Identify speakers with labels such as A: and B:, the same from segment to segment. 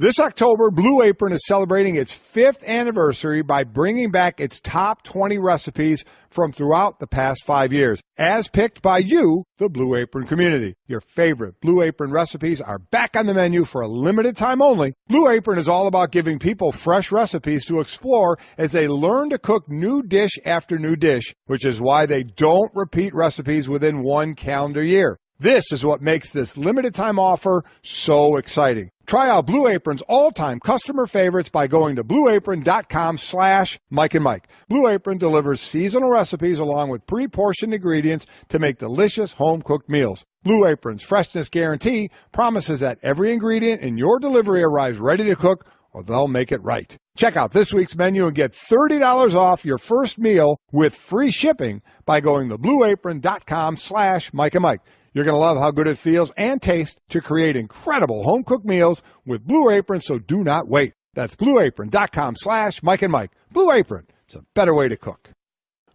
A: This October, Blue Apron is celebrating its 5th anniversary by bringing back its top 20 recipes from throughout the past 5 years, as picked by you, the Blue Apron community. Your favorite Blue Apron recipes are back on the menu for a limited time only. Blue Apron is all about giving people fresh recipes to explore as they learn to cook new dish after new dish, which is why they don't repeat recipes within one calendar year. This is what makes this limited time offer so exciting. Try out Blue Apron's all-time customer favorites by going to blueapron.com/Mike and Mike. Blue Apron delivers seasonal recipes along with pre-portioned ingredients to make delicious home-cooked meals. Blue Apron's freshness guarantee promises that every ingredient in your delivery arrives ready to cook, or they'll make it right. Check out this week's menu and get $30 off your first meal with free shipping by going to blueapron.com/Mike and Mike. You're going to love how good it feels and tastes to create incredible home-cooked meals with Blue Apron, so do not wait. That's blueapron.com/Mike and Mike. Blue Apron, it's a better way to cook.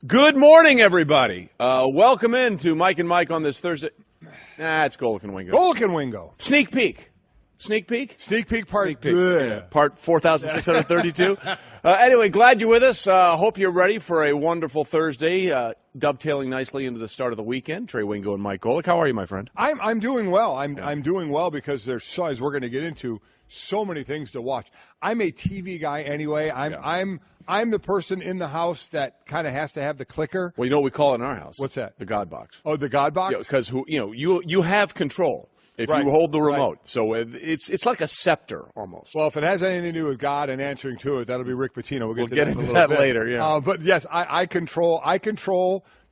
B: Good morning, everybody. Welcome in to Mike and Mike on this Thursday. It's Golic and Wingo.
A: Golic and Wingo.
B: Sneak peek. Sneak peek?
A: Sneak peek part.
B: Sneak peek. Yeah. Part 4,632. Anyway, glad you're with us. Hope you're ready for a wonderful Thursday, dovetailing nicely into the start of the weekend. Trey Wingo and Mike Golic. How are you, my friend?
A: I'm doing well. I'm doing well because there's, so, as we're going to get into, so many things to watch. I'm a TV guy anyway. I'm the person in the house that kind of has to have the clicker.
B: Well, you know what we call it in our house?
A: What's that?
B: The God box.
A: Oh, the God box?
B: Because you have control. If you hold the remote. Right. So it's like a scepter almost.
A: Well, if it has anything to do with God and answering to it, that'll be Rick Pitino. We'll
B: get into that later, yeah.
A: But yes, I control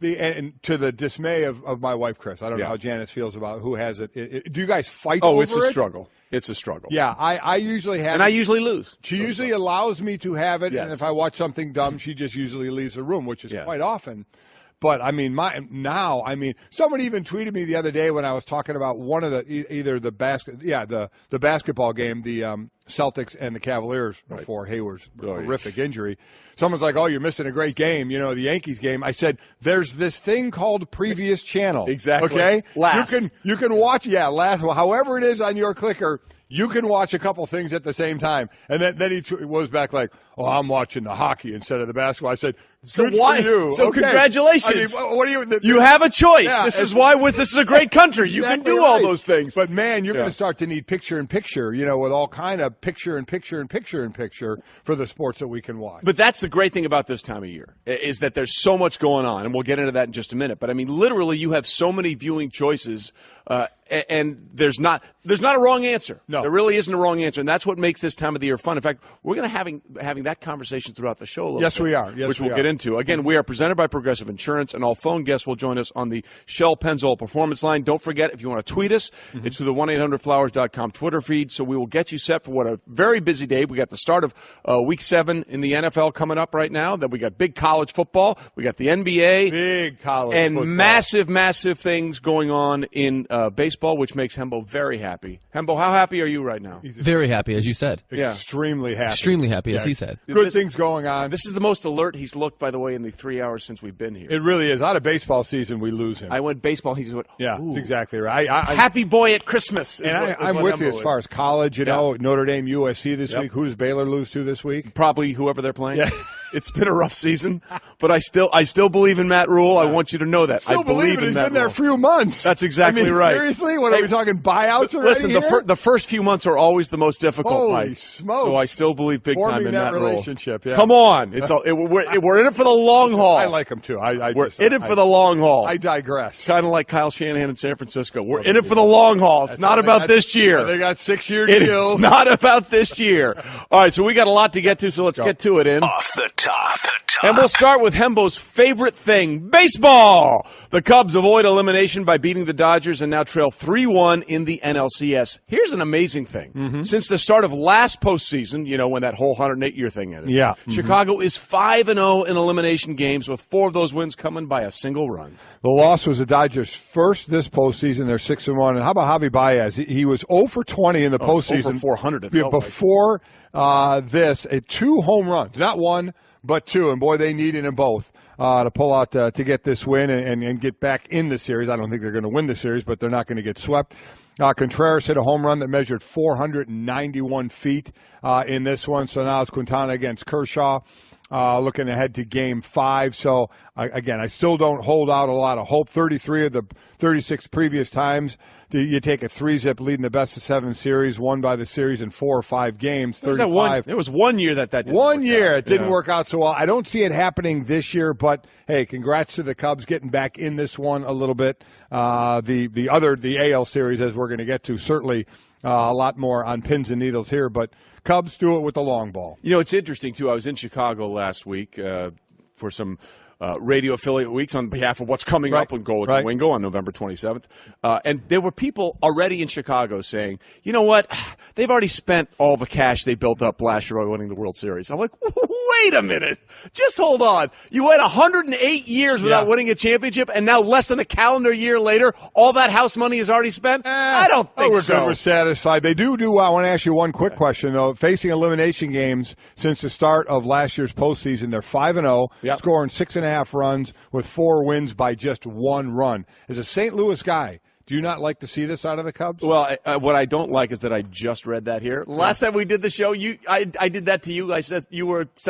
A: the, and to the dismay of my wife, Chris. I don't know how Janice feels about who has it. Do you guys fight over it?
B: Oh, it's a struggle. It's a struggle.
A: Yeah, I usually have
B: and I usually lose.
A: She usually allows me to have it, and if I watch something dumb, she just usually leaves the room, which is quite often. But, I mean, somebody even tweeted me the other day when I was talking about one of the basketball game, the Celtics and the Cavaliers before Hayward's horrific injury. Someone's like, oh, you're missing a great game, the Yankees game. I said, there's this thing called previous channel.
B: Exactly.
A: Okay?
B: Last.
A: You can watch, last, however it is on your clicker. You can watch a couple things at the same time. And then he was back like, oh, I'm watching the hockey instead of the basketball. I said, good for you.
B: So congratulations.
A: I mean, what do you?
B: You have a choice. Yeah, this is why this is a great country. You can do all those things.
A: But, man, you're going to start to need picture-in-picture, with all kind of picture-in-picture for the sports that we can watch.
B: But that's the great thing about this time of year, is that there's so much going on, and we'll get into that in just a minute. But, I mean, literally you have so many viewing choices, and there's not a wrong answer.
A: No.
B: There really isn't a wrong answer, and that's what makes this time of the year fun. In fact, we're going to having that conversation throughout the show a little bit.
A: Yes, we are.
B: Which we'll get into. Again, we are presented by Progressive Insurance, and all phone guests will join us on the Shell Pennzoil Performance Line. Don't forget, if you want to tweet us, it's through the 1-800-Flowers.com Twitter feed, so we will get you set for what a very busy day. We got the start of Week 7 in the NFL coming up right now. Then we got big college football. We got the NBA.
A: Big college
B: and
A: football.
B: massive things going on in baseball, which makes Hembo very happy. Hembo, how happy are you right now?
C: Very happy, as you said.
A: Extremely happy.
C: Extremely happy, as he said.
A: Good things going on.
B: This is the most alert he's looked, by the way, in the 3 hours since we've been here.
A: It really is. Out of baseball season, we lose him.
B: I went baseball. He just went,
A: yeah,
B: ooh.
A: That's exactly right.
B: Happy boy at Christmas.
A: I'm with you as far as college. Notre Dame, USC this week. Who does Baylor lose to this week?
B: Probably whoever they're playing. Yeah. It's been a rough season, but I still believe in Matt Rule. I want you to know that.
A: I believe in He's been there a few months.
B: That's exactly right.
A: Seriously? What are we talking, buyouts already?
B: Listen, the first few months are always the most difficult.
A: Holy smokes.
B: So I still believe big time in Matt Rule.
A: Relationship, yeah.
B: Come on. We're in it for the long haul.
A: I like him too.
B: We're in it for the long haul.
A: I digress.
B: Kind of like Kyle Shanahan in San Francisco. We're in it for the long haul. It's not about this year.
A: They got 6-year deals.
B: It's not about this year. All right, so we got a lot to get to, so let's get to it.
D: Off the top.
B: And we'll start with Hembo's favorite thing, baseball. The Cubs avoid elimination by beating the Dodgers and now trail 3-1 in the NLCS. Here's an amazing thing. Since the start of last postseason, when that whole 108-year thing ended, Chicago is 5-0 in elimination games, with 4 of those wins coming by a single run.
A: The loss was the Dodgers' first this postseason. They're 6-1. And how about Javi Baez? He was 0 for 20 in the postseason.
B: 0 for 400.
A: Before this, 2 home runs, not 1. But 2, and boy, they needed them both to pull out to get this win and get back in the series. I don't think they're going to win the series, but they're not going to get swept. Contreras hit a home run that measured 491 feet in this one. So now it's Quintana against Kershaw. Looking ahead to Game 5. So, again, I still don't hold out a lot of hope. 33 of the 36 previous times you take a 3-zip lead in the best-of-7 series, won by the series in 4 or 5 games. 35.
B: There was 1 year that didn't
A: work
B: out.
A: It didn't work out so well. I don't see it happening this year, but, hey, congrats to the Cubs getting back in this one a little bit. The AL series, as we're going to get to, certainly a lot more on pins and needles here, but Cubs do it with the long ball.
B: You know, it's interesting, too. I was in Chicago last week for some radio affiliate weeks on behalf of what's coming up with Golic and Wingo on November 27th. And there were people already in Chicago saying, you know what, they've already spent all the cash they built up last year by winning the World Series. I'm like, wait a minute. Just hold on. You went 108 years without winning a championship, and now less than a calendar year later, all that house money is already spent? I don't think so.
A: We're satisfied. They do well. I want to ask you one quick question, though. Facing elimination games since the start of last year's postseason, they're 5-0, scoring 6.5 runs with 4 wins by just 1 run. As a St. Louis guy, do you not like to see this out of the Cubs?
B: Well, what I don't like is that I just read that here. Last time we did the show, I did that to you. I said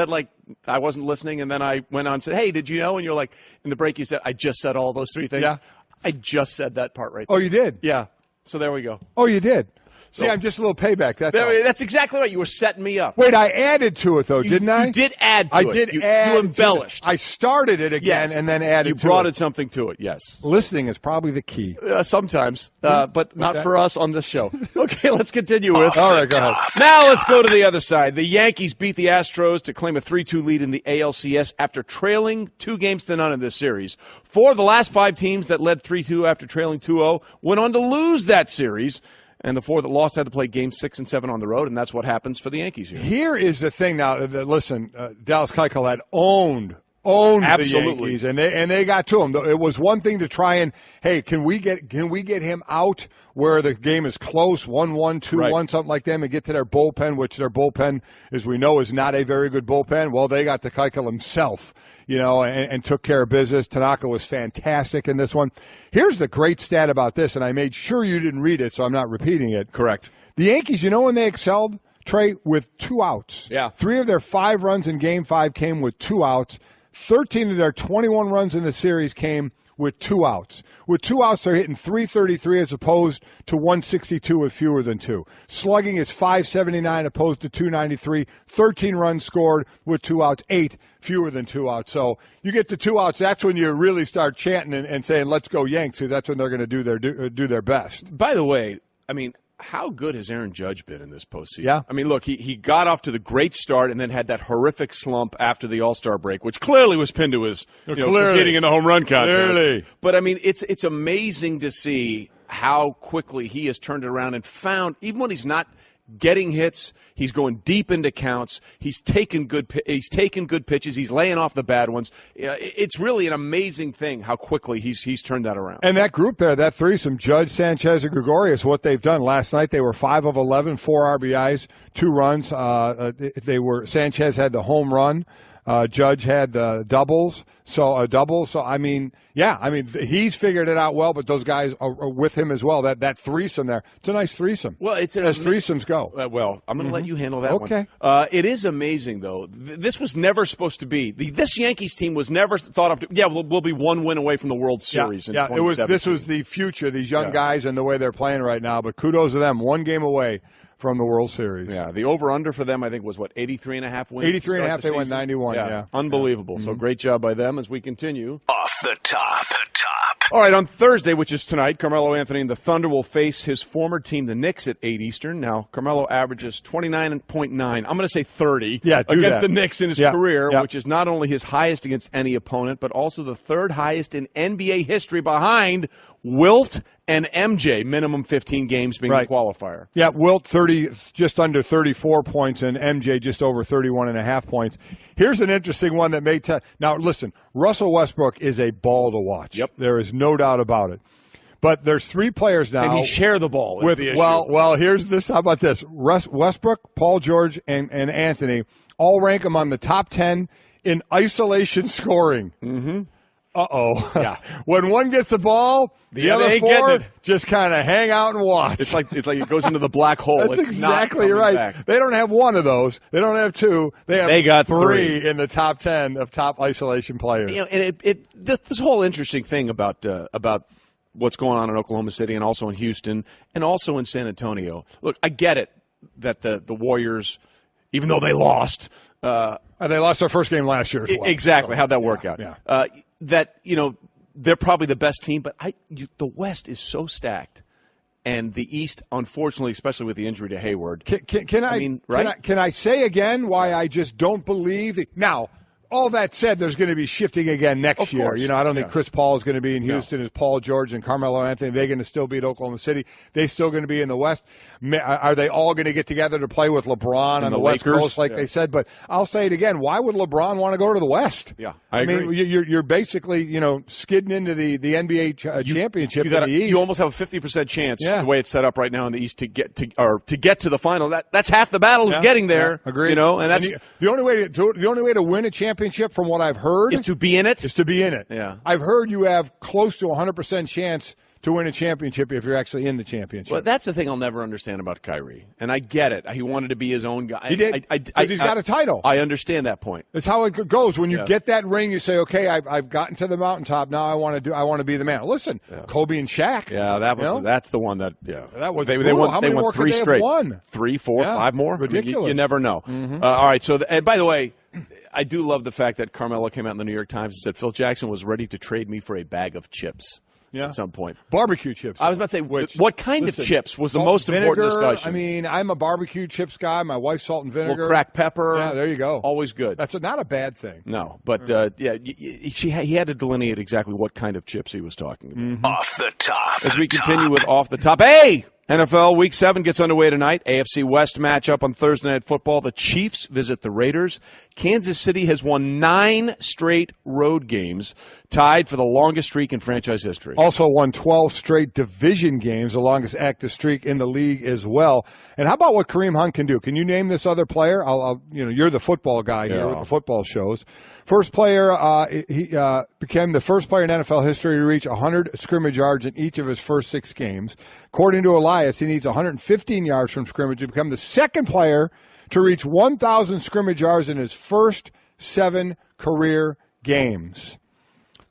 B: like I wasn't listening, and then I went on and said, hey, did you know? And you're like, in the break you said, I just said all those 3 things.
A: Yeah.
B: I just said that part right there.
A: Oh, you did?
B: Yeah. So there we go.
A: Oh, you did? See, I'm just a little payback.
B: That's exactly right. You were setting me up.
A: Wait, I added to it, though, didn't I?
B: You did add to it.
A: I did add.
B: You embellished.
A: I started it again and then added to it.
B: You brought something to it, yes.
A: Listening is probably the key.
B: Sometimes, but not for us on this show. Okay, let's continue with.
A: All right, go ahead.
B: Now let's go to the other side. The Yankees beat the Astros to claim a 3-2 lead in the ALCS after trailing 2-0 in this series. 4 of the last 5 teams that led 3-2 after trailing 2-0 went on to lose that series. And the 4 that lost had to play Games 6 and 7 on the road, and that's what happens for the Yankees here.
A: Here is the thing now. Listen, Dallas Keuchel had owned
B: Absolutely.
A: the Yankees, and they got to him. It was one thing to try and, hey, can we get him out where the game is close, 1-1, 2-1, something like that, and get to their bullpen, which their bullpen, as we know, is not a very good bullpen. Well, they got to Keuchel himself, and took care of business. Tanaka was fantastic in this one. Here's the great stat about this, and I made sure you didn't read it, so I'm not repeating it.
B: Correct.
A: The Yankees, when they excelled, Trey, with 2 outs.
B: Yeah. 3
A: of their 5 runs in Game 5 came with 2 outs. 13 of their 21 runs in the series came with 2 outs. With 2 outs, they're hitting .333 as opposed to .162 with fewer than 2. Slugging is .579 opposed to .293. 13 runs scored with 2 outs, 8 fewer than 2 outs. So you get to 2 outs, that's when you really start chanting and saying, let's go Yanks, because that's when they're going to do their best.
B: By the way, how good has Aaron Judge been in this postseason?
A: Yeah.
B: Look, he got off to the great start and then had that horrific slump after the All-Star break, which clearly was pinned to his competing in the home run contest.
A: Clearly.
B: But, it's amazing to see how quickly he has turned it around and found, even when he's not getting hits, he's going deep into counts. He's taking good pitches. He's laying off the bad ones. It's really an amazing thing how quickly he's turned that around.
A: And that group there, that threesome, Judge, Sanchez, and Gregorius, what they've done last night, they were 5 of 11, 4 RBIs, 2 runs. Sanchez had the home run. Judge had the doubles. So he's figured it out well, but those guys are with him as well. That threesome there, it's a nice threesome.
B: Well, as
A: threesomes go.
B: I'm going to let you handle that one.
A: Okay.
B: It is amazing, though. This was never supposed to be. This Yankees team was never thought of. We'll be 1 win away from the World Series in 2017.
A: This was the future, these young guys and the way they're playing right now. But kudos to them. 1 game away from the World Series.
B: Yeah, the over-under for them, I think, was, 83.5 wins?
A: 83.5, they went 91, yeah.
B: Unbelievable. So great job by them as we continue.
D: Off the top.
B: All right, on Thursday, which is tonight, Carmelo Anthony and the Thunder will face his former team, the Knicks, at 8 Eastern. Now, Carmelo averages 29.9. I'm going to say 30 against the Knicks in his career, which is not only his highest against any opponent, but also the 3rd highest in NBA history behind Wilt and MJ, minimum 15 games being the qualifier.
A: Yeah, Wilt just under 34 points and MJ just over 31.5 points. Here's an interesting one that may now listen, Russell Westbrook is a ball to watch.
B: Yep.
A: There is no doubt about it. But there's 3 players now.
B: And he share the ball
A: with
B: the issue.
A: Well, here's this. How about this? Westbrook, Paul George, and Anthony all rank him on the top 10 in isolation scoring.
B: Mm-hmm. Yeah.
A: When one gets a ball, the other
B: ain't
A: four
B: getting it.
A: just kind of hang out and watch.
B: It's like it goes into the black hole.
A: That's
B: It's
A: exactly
B: not
A: right.
B: back.
A: They don't have one of those. They don't have two. They
B: got
A: three in the top 10 of top isolation players.
B: You know, and this whole interesting thing about what's going on in Oklahoma City and also in Houston and also in San Antonio. Look, I get it that the Warriors, even though they lost,
A: they lost their first game last year as well.
B: Exactly. How'd that work out?
A: Yeah.
B: That, they're probably the best team, but the West is so stacked. And the East, unfortunately, especially with the injury to Hayward.
A: Can I say again why I just don't believe – now – all that said, there's going to be shifting again next year. I don't think Chris Paul is going to be in Houston as Paul George and Carmelo Anthony. They're going to still be at Oklahoma City. They're still going to be in the West. Are they all going to get together to play with LeBron on the West Coast like they said? But I'll say it again. Why would LeBron want to go to the West?
B: Yeah,
A: I
B: agree.
A: mean, you're basically, skidding into the NBA championship in the East.
B: You almost have a 50% chance the way it's set up right now in the East to get to the final. That's half the battle is getting there.
A: Yeah, agreed.
B: And that's
A: the only way to win a championship, from what I've heard,
B: is to be in it.
A: Yeah. I've heard you have close to 100% chance to win a championship if you're actually in the championship.
B: Well, that's the thing I'll never understand about Kyrie. And I get it. He wanted to be his own guy.
A: He did, because he's got a title.
B: I understand that point.
A: That's how it goes. When you get that ring, you say, okay, I've gotten to the mountaintop. Now I want to be the man. Listen, Kobe and Shaq.
B: Yeah, that's the one that,
A: That was
B: they won
A: three
B: straight.
A: Won?
B: 3, 4, 5 more?
A: Ridiculous.
B: You never know.
A: Mm-hmm.
B: All right, so, and by the way, I do love the fact that Carmelo came out in the New York Times and said Phil Jackson was ready to trade me for a bag of chips at some point.
A: Barbecue chips.
B: I was about to say, what kind of chips was the most important discussion?
A: I mean, I'm a barbecue chips guy. My wife's salt and vinegar.
B: Well, cracked pepper.
A: Yeah, there you go.
B: Always good.
A: That's not a bad thing.
B: No, but he had to delineate exactly what kind of chips he was talking about.
D: Mm-hmm. Off the top.
B: As we continue with Off the Top. Hey! NFL Week 7 gets underway tonight. AFC West matchup on Thursday Night Football. The Chiefs visit the Raiders. Kansas City has won 9 straight road games, tied for the longest streak in franchise history.
A: Also won 12 straight division games, the longest active streak in the league as well. And how about what Kareem Hunt can do? Can you name this other player? You're the football guy here with the football shows. First player, he became the first player in NFL history to reach 100 scrimmage yards in each of his first 6 games. According to Elias, he needs 115 yards from scrimmage to become the second player to reach 1,000 scrimmage yards in his first 7 career games.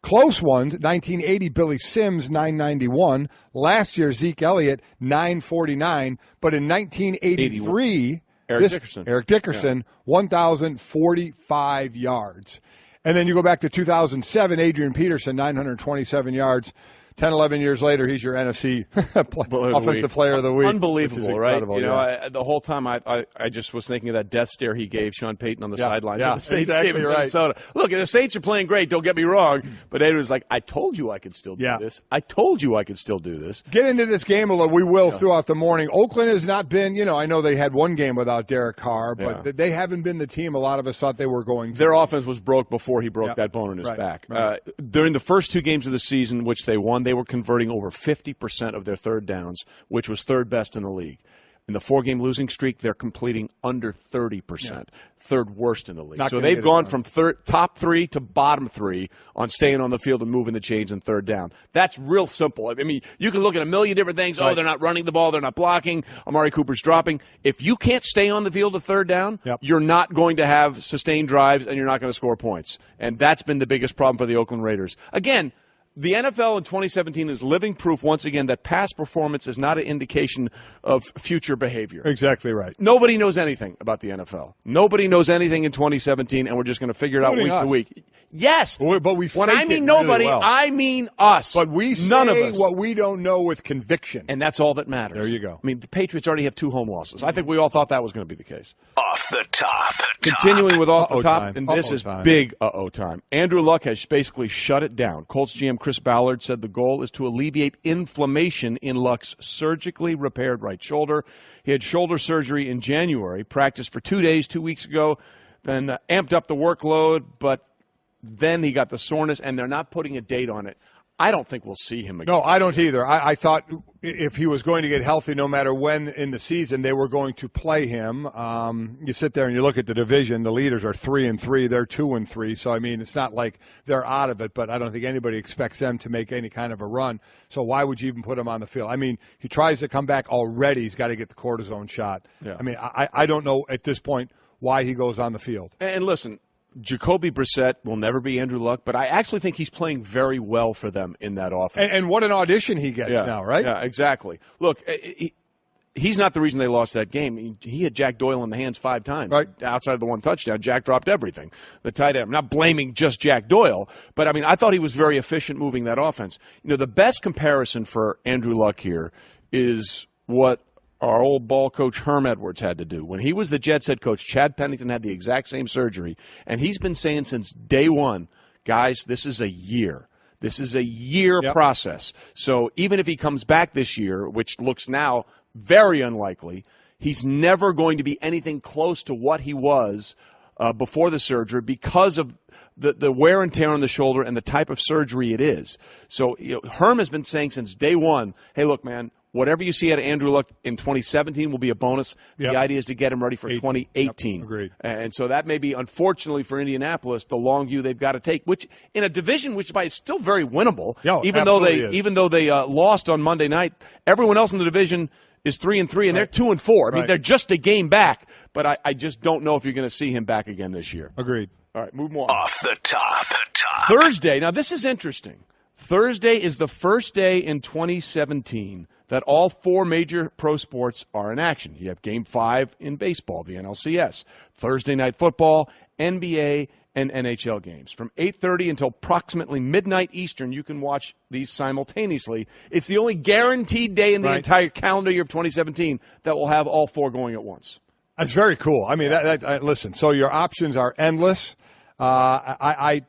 A: Close ones, 1980 Billy Sims, 991. Last year, Zeke Elliott, 949. But in 1983... Eric Dickerson, 1,045 yards. And then you go back to 2007, Adrian Peterson, 927 yards. 10, 11 years later, he's your NFC Offensive Player of the Week.
B: Unbelievable, right? The whole time I just was thinking of that death stare he gave Sean Payton on the sidelines.
A: Yeah,
B: the Saints
A: exactly
B: gave in
A: right.
B: Minnesota. Look, the Saints are playing great, don't get me wrong. But Adrian was like, I told you I could still do this. I told you I could still do this.
A: Get into this game a little. We will throughout the morning. Oakland has not been, I know they had one game without Derek Carr, but they haven't been the team a lot of us thought they were going to.
B: Their offense was broke before he broke that bone in his back.
A: Right.
B: During the first 2 games of the season, which they won, they were converting over 50% of their third downs, which was third best in the league. In the 4-game losing streak, they're completing under 30%, third worst in the league. So they've gone from top 3 to bottom 3 on staying on the field and moving the chains in third down. That's real simple. I mean, you can look at a million different things. Right. Oh, they're not running the ball. They're not blocking. Amari Cooper's dropping. If you can't stay on the field at third down, you're not going to have sustained drives and you're not going to score points. And that's been the biggest problem for the Oakland Raiders. Again, the NFL in 2017 is living proof once again that past performance is not an indication of future behavior.
A: Exactly right.
B: Nobody knows anything about the NFL. Nobody knows anything in 2017, and we're just going to figure it out week to week. Yes,
A: but we
B: when I mean nobody,
A: really well.
B: I mean us.
A: But we
B: none of
A: say
B: us.
A: what we don't know with conviction,
B: and that's all that matters.
A: There you go.
B: I mean, the Patriots already have 2 home losses. I think we all thought that was going to be the case.
D: Off the top.
B: Continuing with off the top,
A: time.
B: and this is big time. Andrew Luck has basically shut it down. Colts GM Chris Ballard said the goal is to alleviate inflammation in Luck's surgically repaired right shoulder. He had shoulder surgery in January, practiced for 2 days 2 weeks ago, then amped up the workload, but then he got the soreness, and they're not putting a date on it. I don't think we'll see him again.
A: No, I don't either. I thought if he was going to get healthy, no matter when in the season, they were going to play him. You sit there and you look at the division. The leaders are 3-3. They're 2-3. So, I mean, it's not like they're out of it, but I don't think anybody expects them to make any kind of a run. So why would you even put him on the field? I mean, he tries to come back already. He's got to get the cortisone shot.
B: Yeah.
A: I mean, I don't know at this point why he goes on the field.
B: And listen, Jacoby Brissett will never be Andrew Luck, but I actually think he's playing very well for them in that offense.
A: And what an audition he gets now, right?
B: Yeah, exactly. Look, he's not the reason they lost that game. He had Jack Doyle in the hands 5 times.
A: Right.
B: Outside of the one touchdown, Jack dropped everything. The tight end. I'm not blaming just Jack Doyle, but, I mean, I thought he was very efficient moving that offense. You know, the best comparison for Andrew Luck here is what our old ball coach Herm Edwards had to do. When he was the Jets head coach, Chad Pennington had the exact same surgery, and he's been saying since day one, guys, this is a year. This is a year process. So even if he comes back this year, which looks now very unlikely, he's never going to be anything close to what he was before the surgery because of the wear and tear on the shoulder and the type of surgery it is. So Herm has been saying since day one, hey, look, man, whatever you see out of Andrew Luck in 2017 will be a bonus. The idea is to get him ready for 2018.
A: Yep, agreed.
B: And so that may be, unfortunately for Indianapolis, the long view they've got to take, which in a division which is still very winnable, even though they lost on Monday night. Everyone else in the division is 3-3, and they're 2-4. I mean, they're just a game back, but I just don't know if you're going to see him back again this year.
A: Agreed.
B: All right, move on.
D: Off the top.
B: Thursday. Now, this is interesting. Thursday is the first day in 2017 that all 4 major pro sports are in action. You have Game 5 in baseball, the NLCS, Thursday Night Football, NBA, and NHL games. From 8:30 until approximately midnight Eastern, you can watch these simultaneously. It's the only guaranteed day in the entire calendar year of 2017 that will have all 4 going at once.
A: That's very cool. I mean, listen, so your options are endless. I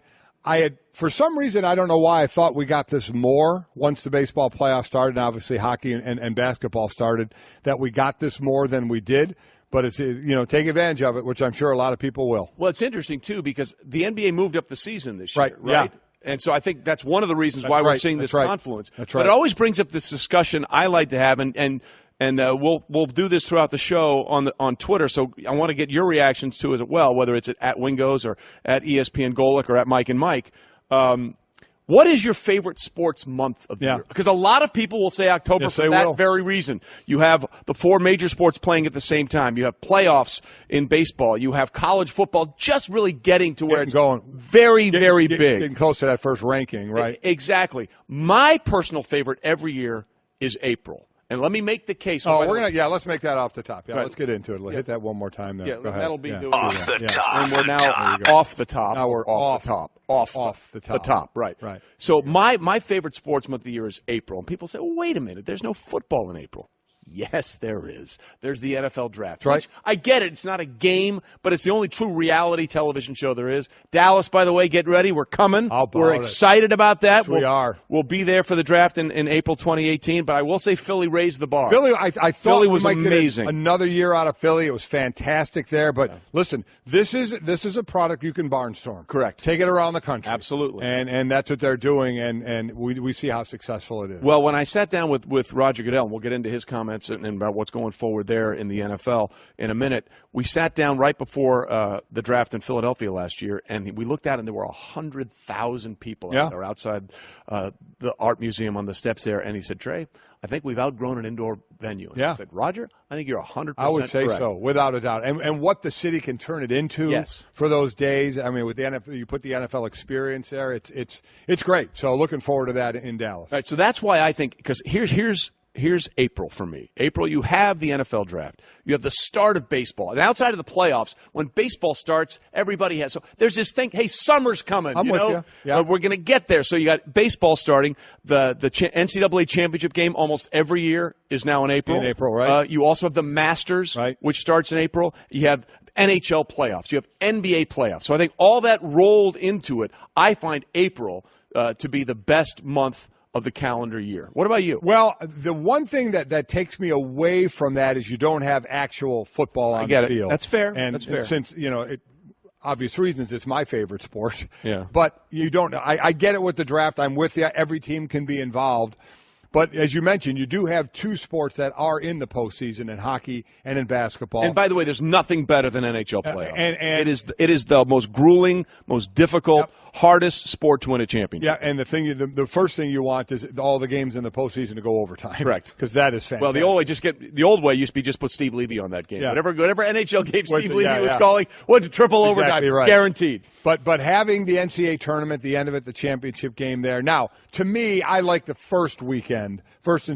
A: had, for some reason, I don't know why, I thought we got this more once the baseball playoffs started, and obviously hockey and basketball started, that we got this more than we did. But it's, take advantage of it, which I'm sure a lot of people will.
B: Well, it's interesting, too, because the NBA moved up the season this year, right?
A: Yeah.
B: And so I think that's one of the reasons why we're seeing this confluence.
A: That's right.
B: But it always brings up this discussion I like to have, and we'll do this throughout the show on Twitter. So I want to get your reactions to it as well, whether it's at Wingo's or at ESPN Golic or at Mike and Mike. What is your favorite sports month of the year? Because a lot of people will say October for that very reason. You have the 4 major sports playing at the same time. You have playoffs in baseball. You have college football just really getting to where it's going very big.
A: Getting close to that first ranking, right?
B: Exactly. My personal favorite every year is April. And let me make the case.
A: Let's make that off the top. Let's get into it. Hit that one more time there. Go ahead.
B: That'll be
D: off the top.
B: And we're now off the top.
A: Now we're off the top.
B: Off the top. Right. So my favorite sports month of the year is April. And people say, well, wait a minute, there's no football in April. Yes, there is. There's the NFL draft.
A: Right.
B: I get it. It's not a game, but it's the only true reality television show there is. Dallas, by the way, get ready. We're coming. We're excited about that.
A: Yes, we are.
B: We'll be there for the draft in April 2018, but I will say Philly raised the bar.
A: Philly, I thought
B: Philly
A: we
B: was
A: might
B: amazing.
A: Get another year out of Philly. It was fantastic there. But listen, this is a product you can barnstorm.
B: Correct.
A: Take it around the country.
B: Absolutely.
A: And that's what they're doing, and we see how successful it is.
B: Well, when I sat down with Roger Goodell, and we'll get into his comments and about what's going forward there in the NFL in a minute. We sat down right before the draft in Philadelphia last year, and we looked out, and there were 100,000 people out there outside the art museum on the steps there. And he said, Trey, I think we've outgrown an indoor venue. And I said, Roger, I think you're 100%
A: I would say
B: correct.
A: so, without a doubt. And what the city can turn it into for those days. I mean, with the NFL, you put the NFL experience there. It's great. So looking forward to that in Dallas.
B: All right, so that's why I think, because here's April for me. April, you have the NFL draft. You have the start of baseball. And outside of the playoffs, when baseball starts, everybody has. So there's this thing, hey, summer's coming.
A: I'm with you. Yeah.
B: We're going to get there. So you got baseball starting. The NCAA championship game almost every year is now in April.
A: In April, right.
B: You also have the Masters, which starts in April. You have NHL playoffs. You have NBA playoffs. So I think all that rolled into it, I find April to be the best month of the calendar year. What about you?
A: Well, the one thing that takes me away from that is you don't have actual football on the field.
B: That's fair.
A: And
B: that's fair.
A: Since, obvious reasons, it's my favorite sport.
B: Yeah.
A: But you don't. I get it with the draft. I'm with you. Every team can be involved. But as you mentioned, you do have two sports that are in the postseason, in hockey and in basketball.
B: And by the way, there's nothing better than NHL playoffs.
A: And
B: it is the most grueling, most difficult, hardest sport to win a championship.
A: Yeah, and the first thing you want is all the games in the postseason to go overtime.
B: Correct.
A: Because that is fantastic.
B: Well, the old way used to be just put Steve Levy on that game.
A: Yeah.
B: Whatever NHL game Steve
A: Yeah,
B: Levy was
A: yeah.
B: calling, went to triple overtime,
A: Exactly right.
B: guaranteed.
A: But having the NCAA tournament, the end of it, the championship game there. Now, to me, I like the first and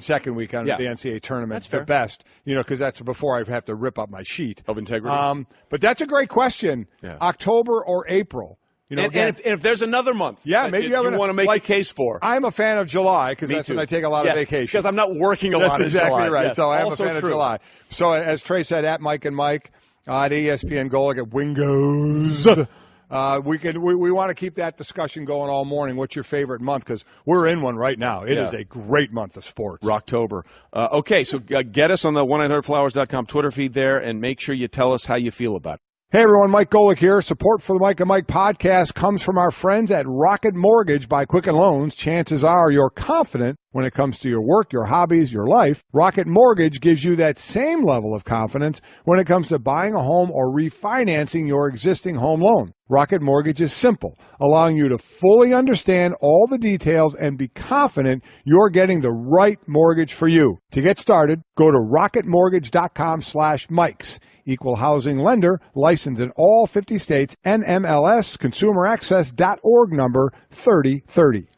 A: second weekend of the NCAA tournament.
B: That's fair.
A: The best, because that's before I have to rip up my sheet
B: Of integrity.
A: But that's a great question.
B: Yeah.
A: October or April?
B: And if there's another month,
A: maybe
B: you want to make a case for.
A: I'm a fan of July because that's when I take a lot of vacation.
B: Because I'm not working a lot in July.
A: That's exactly right.
B: Yes.
A: So I am a
B: Also
A: fan
B: true.
A: of July. So as Trey said, at Mike and Mike, at ESPN Golic, at Wingo's. We want to keep that discussion going all morning. What's your favorite month? Because we're in one right now. It is a great month of sports.
B: Rocktober. Okay, so get us on the 1-800-Flowers.com Twitter feed there, and make sure you tell us how you feel about it.
A: Hey everyone, Mike Golic here. Support for the Mike and Mike podcast comes from our friends at Rocket Mortgage by Quicken Loans. Chances are you're confident when it comes to your work, your hobbies, your life. Rocket Mortgage gives you that same level of confidence when it comes to buying a home or refinancing your existing home loan. Rocket Mortgage is simple, allowing you to fully understand all the details and be confident you're getting the right mortgage for you. To get started, go to rocketmortgage.com/Mikes. Equal housing lender, licensed in all 50 states, NMLS, consumeraccess.org number 3030.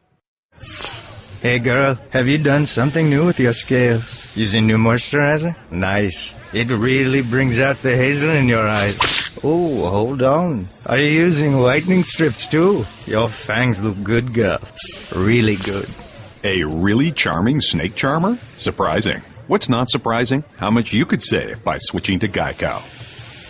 E: Hey girl, have you done something new with your scales? Using new moisturizer? Nice. It really brings out the hazel in your eyes. Oh, hold on. Are you using whitening strips too? Your fangs look good, girl. Really good.
F: A really charming snake charmer? Surprising. What's not surprising? How much you could save by switching to Geico.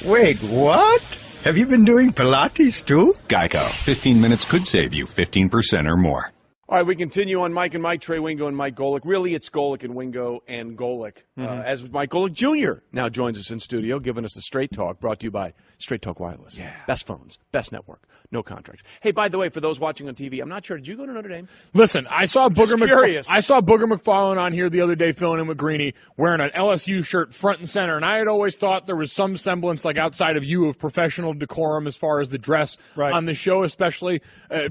E: Wait, what? Have you been doing Pilates too?
F: Geico. 15 minutes could save you 15% or more.
B: All right, we continue on Mike and Mike, Trey Wingo and Mike Golic. Really, it's Golic and Wingo and Golic. As Mike Golic Jr. now joins us in studio, giving us the Straight Talk, brought to you by Straight Talk Wireless. Yeah. Best phones, best network, no contracts. Hey, by the way, for those watching on TV, I'm not sure, did you go to Notre Dame?
G: Listen, I saw Booger
B: McFarlane
G: on here the other day filling in with Greeny wearing an LSU shirt front and center, and I had always thought there was some semblance, like outside of you, of professional decorum as far as the dress on the show, especially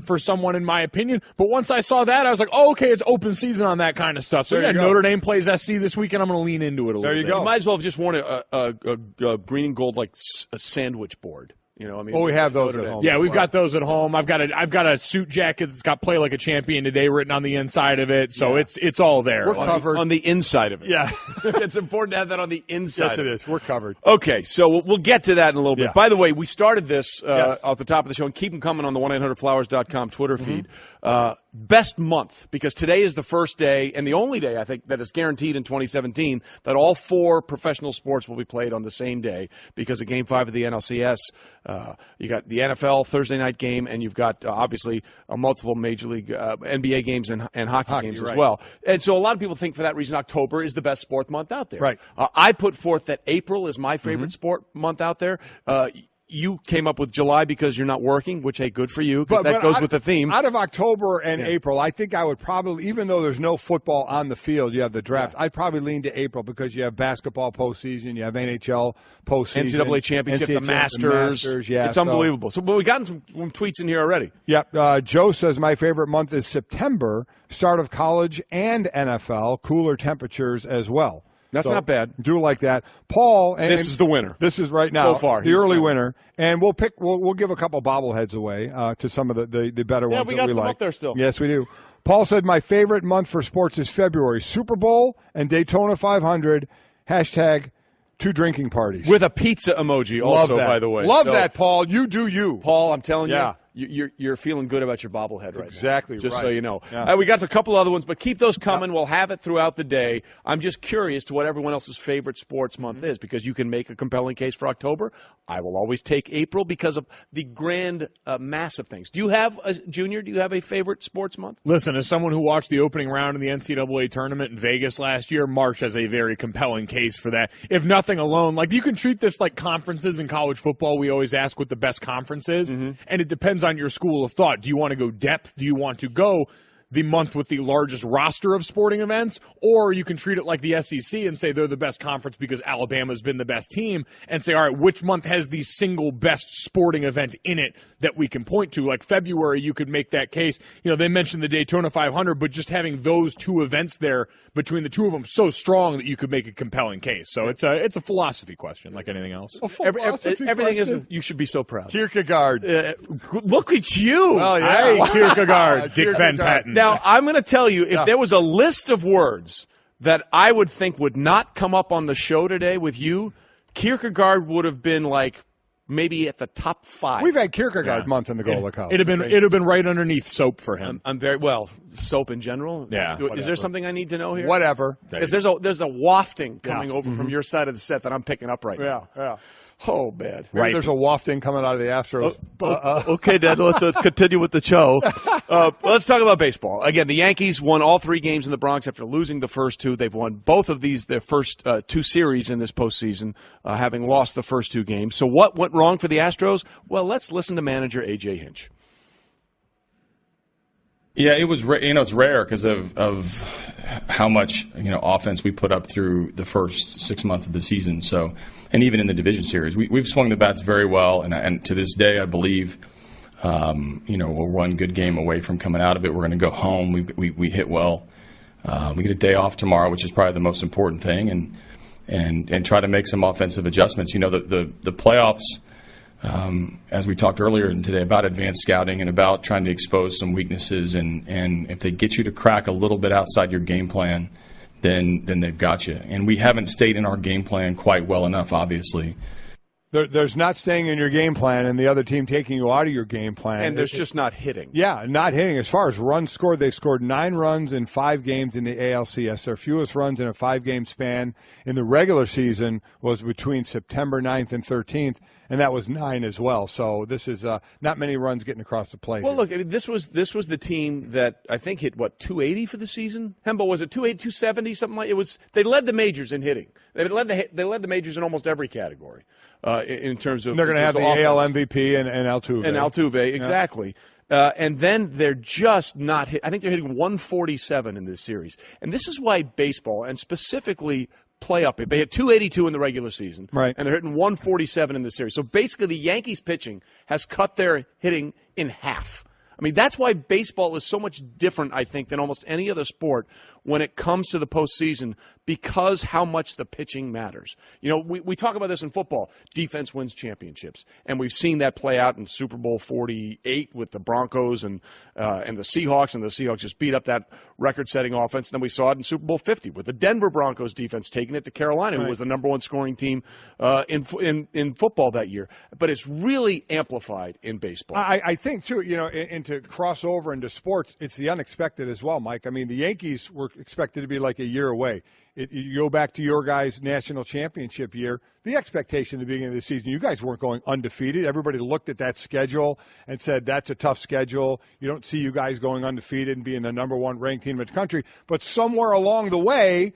G: for someone in my opinion. But once I saw that, I was like, oh, okay, it's open season on that kind of stuff. So, Notre Dame plays SC this weekend. I'm going to lean into it a little bit.
A: There you go.
B: You might as well have just worn a green and gold, like a sandwich board. You know, I mean,
A: we have those at home.
G: Yeah, we've got those at home. I've got a suit jacket that's got "Play Like a Champion Today" written on the inside of it, so it's all there.
A: We're covered
B: on the inside of it.
A: Yeah,
B: it's important to have that on the inside.
A: Yes, it is. We're covered.
B: Okay, so we'll get to that in a little bit.
A: Yeah.
B: By the way, we started this off the top of the show, and keep them coming on the 1-800-Flowers.com Twitter feed. Best month, because today is the first day and the only day, I think, that is guaranteed in 2017 that all four professional sports will be played on the same day because of Game 5 of the NLCS. You got the NFL Thursday night game, and you've got, obviously, multiple Major League NBA games and hockey games as well. And so a lot of people think for that reason October is the best sport month out there.
A: Right.
B: I put forth that April is my favorite sport month out there. You came up with July because you're not working, which, hey, good for you, because that goes with the theme.
A: Out of October and April, I think I would probably, even though there's no football on the field, you have the draft, I'd probably lean to April because you have basketball postseason, you have NHL postseason.
B: NCAA championship, the Masters. It's unbelievable. But we've gotten some tweets in here already.
A: Yep. Joe says, my favorite month is September, start of college and NFL, cooler temperatures as well.
B: That's not bad.
A: Do like that. Paul. And
B: this is the winner.
A: This is right now.
B: So far.
A: The early winner. And we'll give a couple bobbleheads away to some of the better ones that we like.
B: Yeah, we got some up there still.
A: Yes, we do. Paul said, my favorite month for sports is February. Super Bowl and Daytona 500. Hashtag 2 drinking parties.
B: With a pizza emoji also, by the way.
A: Love that, Paul. You do you.
B: Paul, I'm telling you. you're feeling good about your bobblehead right
A: exactly
B: now. Just
A: right.
B: so you know.
A: Yeah.
B: We got a couple other ones, but keep those coming. We'll have it throughout the day. I'm just curious to what everyone else's favorite sports month is, because you can make a compelling case for October. I will always take April because of the grand, massive things. Do you have, Junior, do you have a favorite sports month?
G: Listen, as someone who watched the opening round in the NCAA tournament in Vegas last year, March has a very compelling case for that. If nothing alone, like you can treat this like conferences in college football. We always ask what the best conference is, and it depends on your school of thought. Do you want to go depth? Do you want to go the month with the largest roster of sporting events, or you can treat it like the SEC and say they're the best conference because Alabama's been the best team, and say, all right, which month has the single best sporting event in it that we can point to? Like February, you could make that case. You know, they mentioned the Daytona 500, but just having those two events there between the two of them so strong that you could make a compelling case. So it's a philosophy question like anything else.
B: Everything is. You should be so proud.
A: Kierkegaard.
B: Look at you.
A: Oh, yeah.
G: Hey, Kierkegaard, Dick Van Patten.
B: Now, I'm going to tell you, if there was a list of words that I would think would not come up on the show today with you, Kierkegaard would have been like maybe at the top 5.
A: We've had Kierkegaard month in the Golic House.
G: It'd have been right underneath soap for him.
B: I'm very well soap in general.
G: Yeah.
B: Is there something I need to know here?
A: Whatever.
B: Because there's a wafting coming over from your side of the set that I'm picking up right now.
A: Yeah.
B: Oh, man.
A: Maybe there's a wafting coming out of the Astros.
B: Okay, Dad, let's continue with the show. Let's talk about baseball. Again, the Yankees won all 3 games in the Bronx after losing the first 2. They've won both of their first 2 series in this postseason, having lost the first 2 games. So what went wrong for the Astros? Well, let's listen to manager A.J. Hinch.
H: Yeah, it was. It's rare because of how much offense we put up through the first 6 months of the season. So, and even in the division series, we've swung the bats very well. And to this day, I believe, we're 1 good game away from coming out of it. We're going to go home. We hit well. We get a day off tomorrow, which is probably the most important thing, and try to make some offensive adjustments. The playoffs. As we talked earlier today about advanced scouting and about trying to expose some weaknesses, and if they get you to crack a little bit outside your game plan, then they've got you. And we haven't stayed in our game plan quite well enough, obviously.
A: There's not staying in your game plan and the other team taking you out of your game plan.
B: And there's just not hitting.
A: Yeah, not hitting. As far as runs scored, they scored 9 runs in 5 games in the ALCS. Their fewest runs in a 5-game span in the regular season was between September 9th and 13th, and that was 9 as well. So this is not many runs getting across the plate.
B: Well, look, this was the team that I think hit, 280 for the season? Hembo, was it 280, 270, something like it was? They led the majors in hitting. They led the majors in almost every category in terms of.
A: And they're going to have the
B: offense.
A: AL MVP and Altuve.
B: And Altuve, exactly. And then they're just not hit. I think they're hitting 147 in this series. And this is why baseball, and specifically play-up, they hit 282 in the regular season.
A: Right.
B: And they're hitting 147 in this series. So basically the Yankees pitching has cut their hitting in half. I mean, that's why baseball is so much different, I think, than almost any other sport when it comes to the postseason, because how much the pitching matters. We talk about this in football. Defense wins championships. And we've seen that play out in Super Bowl 48 with the Broncos and the Seahawks, and the Seahawks just beat up that record-setting offense. And then we saw it in Super Bowl 50 with the Denver Broncos defense taking it to Carolina, who was the number 1 scoring team in football that year. But it's really amplified in baseball.
A: I think, too, and to cross over into sports, it's the unexpected as well, Mike. I mean, the Yankees were expected to be like a year away. You go back to your guys' national championship year, the expectation at the beginning of the season, you guys weren't going undefeated. Everybody looked at that schedule and said, that's a tough schedule. You don't see you guys going undefeated and being the number 1 ranked team in the country. But somewhere along the way,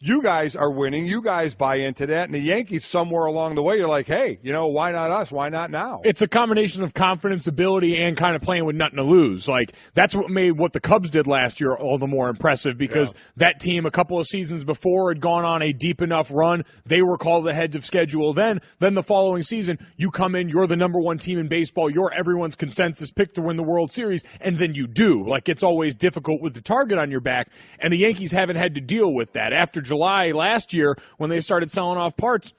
A: you guys are winning. You guys buy into that. And the Yankees, somewhere along the way, you're like, hey, why not us? Why not now?
G: It's a combination of confidence, ability, and kind of playing with nothing to lose. Like, that's what made what the Cubs did last year all the more impressive, because that team a couple of seasons before had gone on a deep enough run. They were called the heads of schedule then. Then the following season, you come in, you're the number 1 team in baseball. You're everyone's consensus pick to win the World Series, and then you do. Like, it's always difficult with the target on your back, and the Yankees haven't had to deal with that. After July last year, when they started selling off parts,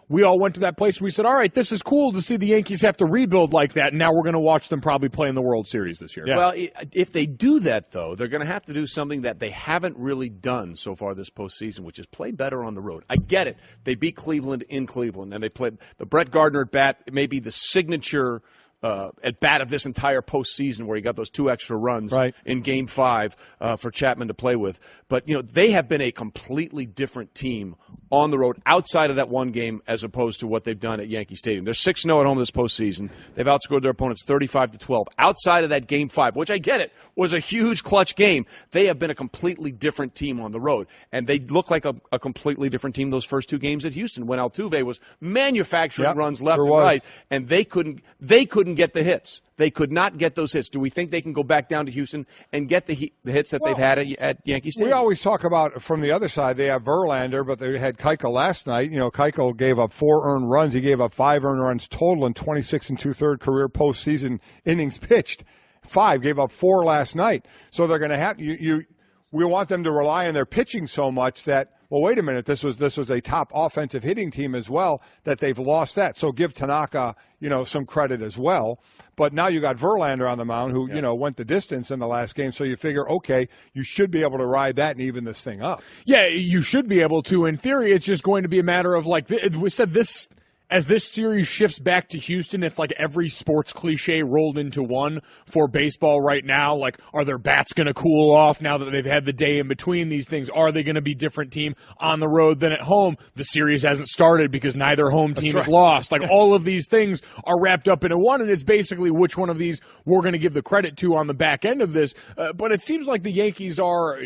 G: we all went to that place. We said, all right, this is cool to see the Yankees have to rebuild like that, and now we're going to watch them probably play in the World Series this year.
B: Yeah. Well, if they do that, though, they're going to have to do something that they haven't really done so far this postseason, which is play better on the road. I get it. They beat Cleveland in Cleveland, and they played the Brett Gardner at bat. It may be the signature at bat of this entire postseason, where he got those 2 extra runs in Game 5 for Chapman to play with. But they have been a completely different team on the road outside of that one game, as opposed to what they've done at Yankee Stadium. They're 6-0 at home this postseason. They've outscored their opponents 35-12. Outside of that Game 5, which I get it was a huge clutch game, they have been a completely different team on the road, and they look like a completely different team those first 2 games at Houston, when Altuve was manufacturing runs left and right, and they couldn't get the hits. They could not get those hits. Do we think they can go back down to Houston and get the hits that they've had at Yankee Stadium?
A: We always talk about, from the other side, they have Verlander, but they had Keuchel last night. Keuchel gave up 4 earned runs. He gave up 5 earned runs total in 26 2/3 career postseason innings pitched. 5, gave up 4 last night. So they're going to have we want them to rely on their pitching so much that, well, wait a minute, this was a top offensive hitting team as well, that they've lost that. So give Tanaka, some credit as well. But now you got Verlander on the mound, who, went the distance in the last game. So you figure, okay, you should be able to ride that and even this thing up.
G: Yeah, you should be able to. In theory, it's just going to be a matter of, like, we said this. As this series shifts back to Houston, it's like every sports cliche rolled into one for baseball right now. Like, are their bats going to cool off now that they've had the day in between these things? Are they going to be different team on the road than at home? The series hasn't started because neither home team has lost. Like, all of these things are wrapped up into one, and it's basically which one of these we're going to give the credit to on the back end of this. But it seems like the Yankees are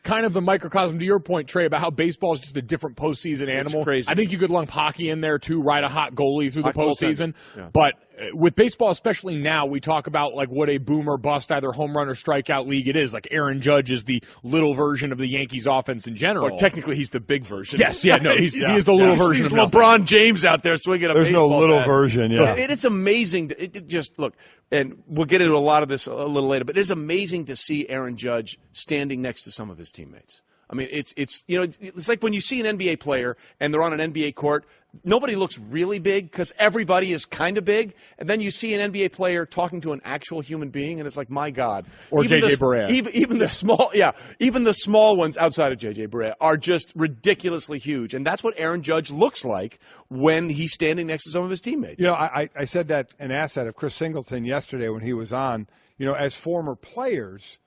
G: kind of the microcosm, to your point, Trey, about how baseball is just a different postseason animal.
B: It's crazy.
G: I think you could lump hockey in there too, ride a hot goalie through the postseason. Yeah. But with baseball, especially now, we talk about like what a boom or bust, either home run or strikeout league it is. Like Aaron Judge is the little version of the Yankees offense in general.
B: Well, technically, he's the big version.
G: Yes, he is the little version
B: he's
G: of
B: LeBron James out there swinging a baseball
A: no little
B: bat.
A: version, yeah.
B: It's amazing. Just look, and we'll get into a lot of this a little later, but it's amazing to see Aaron Judge standing next to some of his teammates. I mean, it's like when you see an NBA player and they're on an NBA court, nobody looks really big because everybody is kind of big, and then you see an NBA player talking to an actual human being, and it's like, my God.
G: Or J.J. Barea.
B: Even the small ones outside of J.J. Barea are just ridiculously huge, and that's what Aaron Judge looks like when he's standing next to some of his teammates.
A: I said that and asked that of Chris Singleton yesterday when he was on. As former players,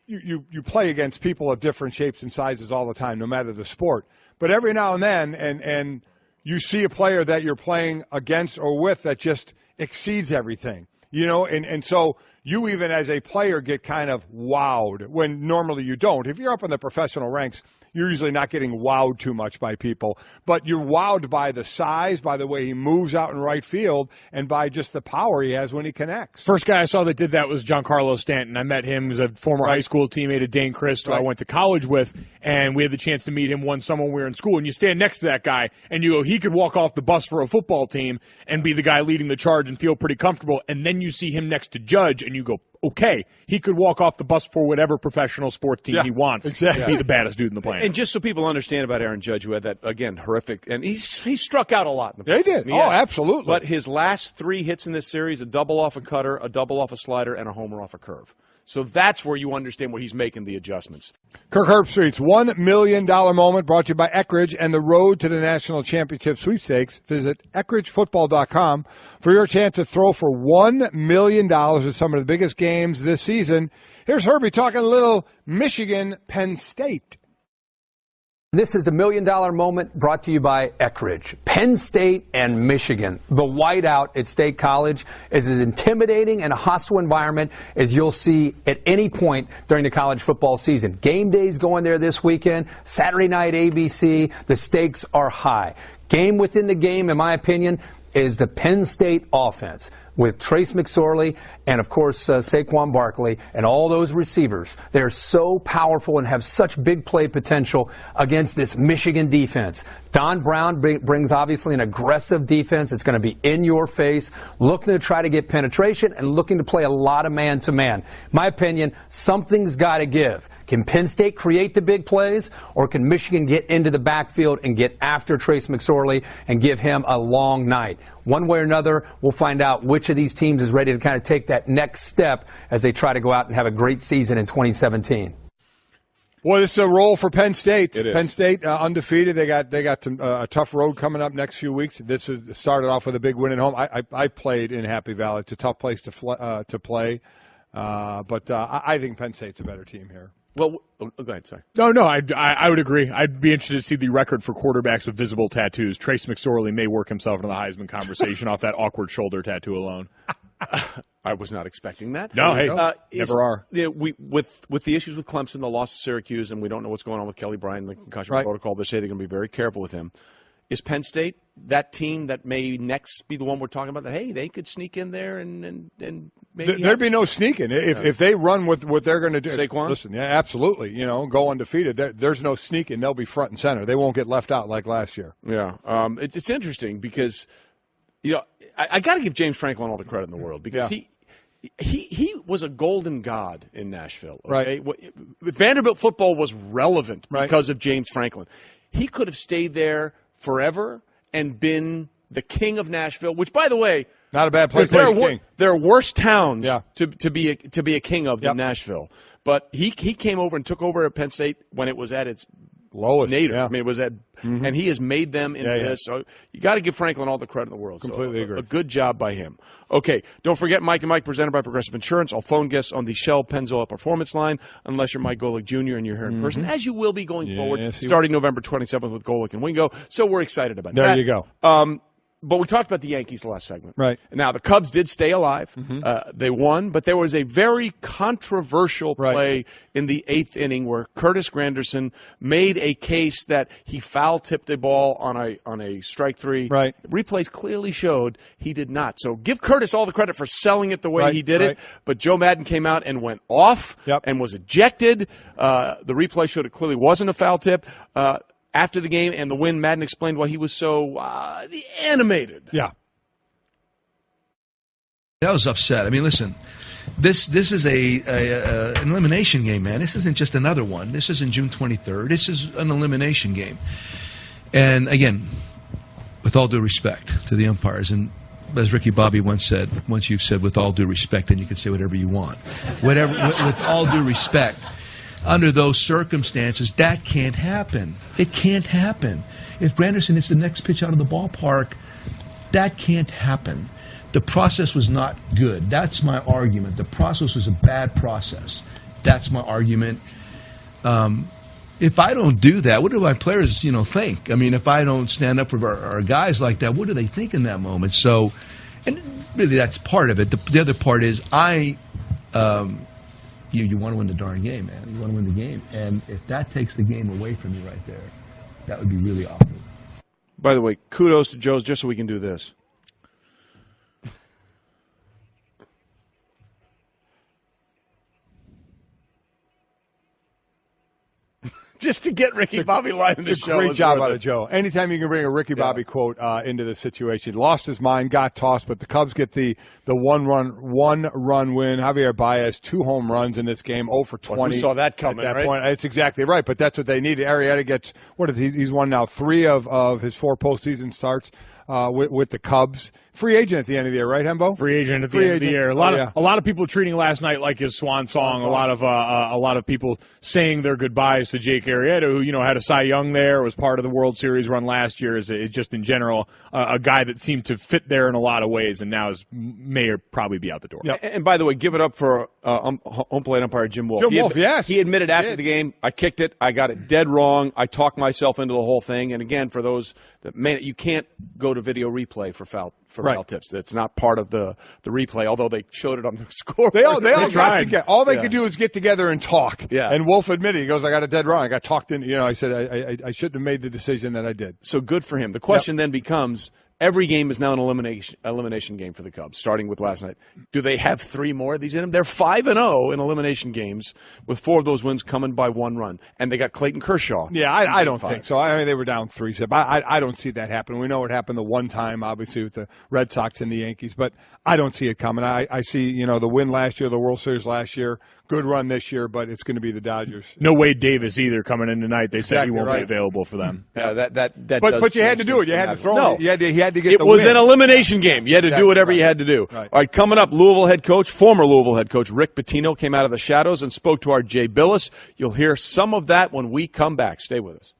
A: you play against people of different shapes and sizes all the time, no matter the sport. But every now and then, and you see a player that you're playing against or with that just exceeds everything, and so you even as a player get kind of wowed when normally you don't. If you're up in the professional ranks, you're usually not getting wowed too much by people, but you're wowed by the size, by the way he moves out in right field, and by just the power he has when he connects.
G: First guy I saw that did that was Giancarlo Stanton. I met him. He was a former high school teammate of Dane Christ, who I went to college with, and we had the chance to meet him one summer when we were in school. And you stand next to that guy, and you go, he could walk off the bus for a football team and be the guy leading the charge and feel pretty comfortable. And then you see him next to Judge, and you go, okay, he could walk off the bus for whatever professional sports team he wants.
A: Exactly.
G: And be the baddest dude in the planet.
B: And just so people understand about Aaron Judge, who had that, again, horrific, and he struck out a lot in the
A: postseason. He did. Absolutely.
B: But his last 3 hits in this series, a double off a cutter, a double off a slider, and a homer off a curve. So that's where you understand where he's making the adjustments.
A: Kirk Herbstreit's $1 million moment brought to you by Eckridge and the road to the National Championship Sweepstakes. Visit EckridgeFootball.com for your chance to throw for $1 million at some of the biggest games this season. Here's Herbie talking a little Michigan Penn State.
I: This is the $1 million moment brought to you by Eckridge. Penn State and Michigan. The whiteout at State College is as intimidating and a hostile environment as you'll see at any point during the college football season. Game day's going there this weekend. Saturday night ABC. The stakes are high. Game within the game, in my opinion, is the Penn State offense with Trace McSorley and, of course, Saquon Barkley and all those receivers. They're so powerful and have such big play potential against this Michigan defense. Don Brown brings, obviously, an aggressive defense. It's going to be in your face, looking to try to get penetration and looking to play a lot of man-to-man. My opinion, something's got to give. Can Penn State create the big plays, or can Michigan get into the backfield and get after Trace McSorley and give him a long night? One way or another, we'll find out which of these teams is ready to kind of take that next step as they try to go out and have a great season in 2017.
A: Well, this is a roll for Penn State.
B: It is.
A: Penn State undefeated. They got some, a tough road coming up next few weeks. This is started off with a big win at home. I played in Happy Valley. It's a tough place to play, but I think Penn State's a better team here.
B: Well, go ahead. Sorry.
G: No, I would agree. I'd be interested to see the record for quarterbacks with visible tattoos. Trace McSorley may work himself into the Heisman conversation off that awkward shoulder tattoo alone.
B: I was not expecting that.
G: No, hey, never are.
B: You know, with the issues with Clemson, the loss to Syracuse, and we don't know what's going on with Kelly Bryant, the concussion protocol. They say they're going to be very careful with him. Is Penn State that team that may next be the one we're talking about? That hey, they could sneak in there and maybe
A: there'd be no sneaking if they run with what they're going to do.
B: Saquon?
A: Listen, yeah, absolutely. You know, go undefeated. There's no sneaking. They'll be front and center. They won't get left out like last year.
B: Yeah, it's interesting because I got to give James Franklin all the credit in the world because he was a golden god in Nashville. Okay?
A: Right.
B: Vanderbilt football was relevant because of James Franklin. He could have stayed there forever and been the king of Nashville, which, by the way,
A: not a bad place.
B: There are worse towns to be a king of than Nashville. But he came over and took over at Penn State when it was at its
A: lowest.
B: nadir. I mean, it was at, and he has made them into this. So you got to give Franklin all the credit in the world.
A: Completely agree.
B: A good job by him. Okay, don't forget Mike and Mike presented by Progressive Insurance. All phone guests on the Shell Pennzoil Performance Line, unless you're Mike Golic Jr. and you're here in person, as you will be going forward, starting November 27th with Golic and Wingo. So we're excited about that.
A: There you go.
B: But we talked about the Yankees last segment.
A: Right.
B: Now, the Cubs did stay alive. They won, but there was a very controversial play in the 8th inning where Curtis Granderson made a case that he foul-tipped a ball on a strike three.
A: Right.
B: Replays clearly showed he did not. So give Curtis all the credit for selling it the way he did it. But Joe Madden came out and went off and was ejected. The replay showed it clearly wasn't a foul tip. After the game and the win, Madden explained why he was so animated.
A: Yeah.
J: I was upset. I mean, listen, this is an elimination game, man. This isn't just another one. This isn't June 23rd. This is an elimination game. And, again, with all due respect to the umpires, and as Ricky Bobby once you've said, with all due respect, then you can say whatever you want. With all due respect. Under those circumstances, that can't happen. It can't happen. If Granderson hits the next pitch out of the ballpark, that can't happen. The process was not good. That's my argument. The process was a bad process. That's my argument. If I don't do that, what do my players, think? I mean, if I don't stand up for our guys like that, what do they think in that moment? So, and really that's part of it. The other part is you want to win the darn game, man. You want to win the game. And if that takes the game away from you right there, that would be really awful.
B: By the way, kudos to Joe's just so we can do this. Just to get Ricky Bobby live in the show.
A: Great job out of Joe. Anytime you can bring a Ricky Bobby quote into the situation. Lost his mind, got tossed, but the Cubs get the one run win. Javier Baez, 2 home runs in this game, 0 for 20.
B: Well, we saw that coming,
A: at that
B: right?
A: point. It's exactly right, but that's what they needed. Arrieta gets, he's won now 3 of his 4 postseason starts with the Cubs. Free agent at the end of the year, right, Hembo?
G: Free agent at the end of the year. A lot of people treating last night like his swan song. A lot of people saying their goodbyes to Jake Arrieta, who had a Cy Young there, was part of the World Series run last year. Is just in general a guy that seemed to fit there in a lot of ways, and now may probably be out the door.
B: Yep. And by the way, give it up for home plate umpire Jim Wolf.
A: Yes.
B: He admitted after the game, I kicked it, I got it dead wrong, I talked myself into the whole thing. And again, for those that you can't go to video replay for foul tips. That's not part of the replay, although they showed it on the score.
A: They all got together. All they could do is get together and talk.
B: Yeah.
A: And Wolf admitted, he goes, I got it dead wrong. I got talked in. I said I shouldn't have made the decision that I did.
B: So good for him. The question then becomes, every game is now an elimination game for the Cubs, starting with last night. Do they have 3 more of these in them? They're 5-0 in elimination games, with 4 of those wins coming by 1 run. And they got Clayton Kershaw.
A: Yeah, I don't think so. I mean, they were down 3-0. I don't see that happen. We know what happened the one time, obviously, with the Red Sox and the Yankees, but I don't see it coming. I see, the win last year, the World Series last year, good run this year, but it's going to be the Dodgers.
G: No Wade Davis either coming in tonight. They said he won't be available for them.
B: That
A: but you had to do it. You had to throw him. He had had to get
B: it was an elimination game. You had to do whatever you had to do.
A: Right.
B: All right, coming up, former Louisville head coach Rick Pitino came out of the shadows and spoke to our Jay Billis. You'll hear some of that when we come back. Stay with us.